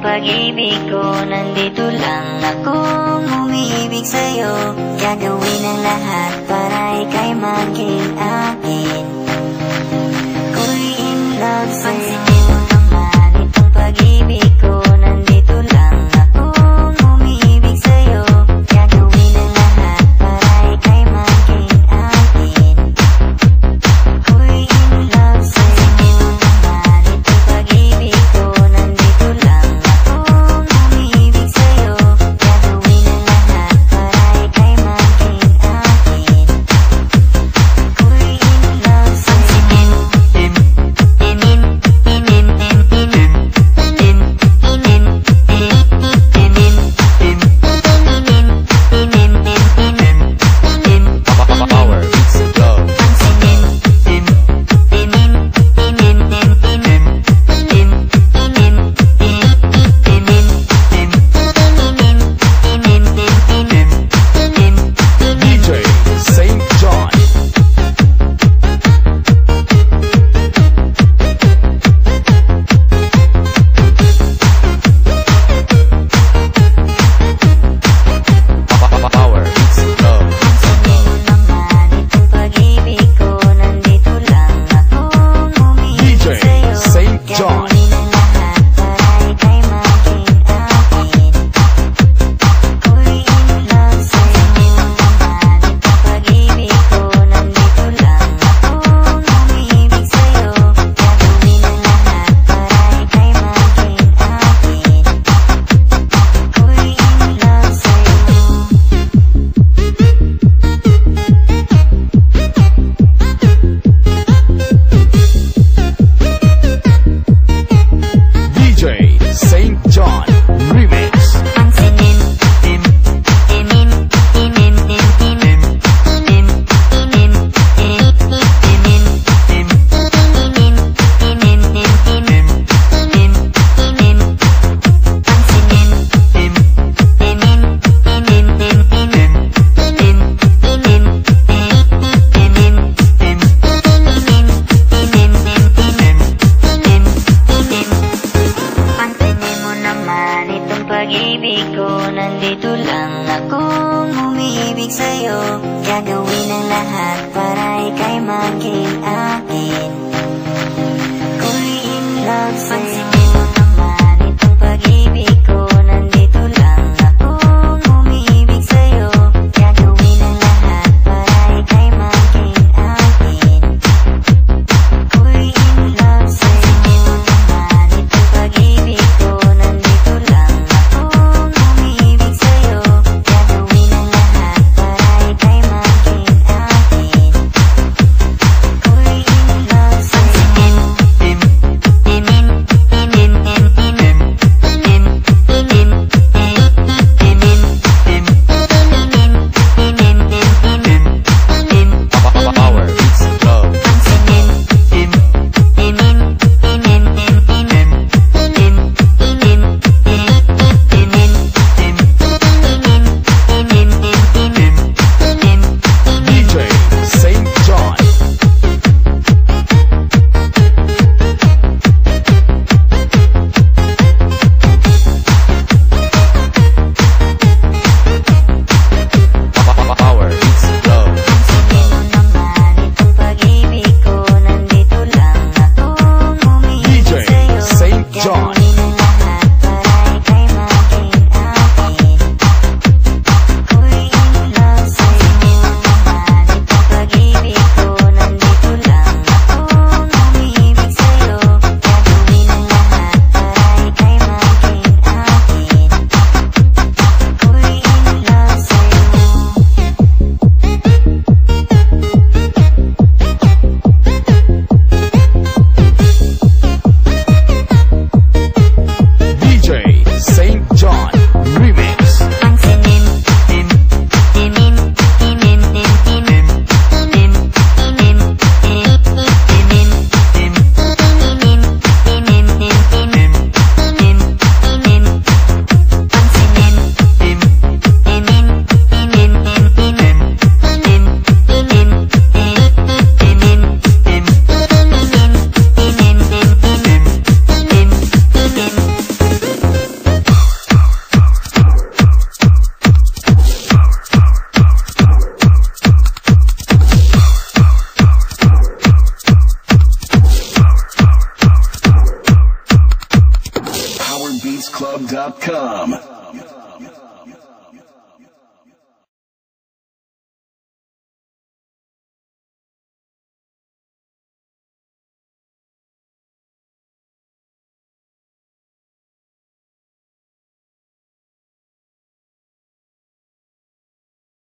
pag-ibig ko. Nandito lang akong umiibig sa'yo. Gagawin ang lahat para ika'y maging akin. Ako'y in love sa'yo. Naman itong pag-ibig ko. Nandito lang akong umiibig sa'yo. Gagawin ang lahat para ika'y maging akin. Ako'y in love sa'yo. Naman itong pag-ibig ko. Nandito lang akong umiibig sa'yo. Gagawin ang lahat para ika'y maging akin. Ako'y in love sa'yo. Pag-ibig ko, nandito lang akong umiibig sa'yo. Gagawin ang lahat para ika'y maging akin. Ako'y in love sa'yo.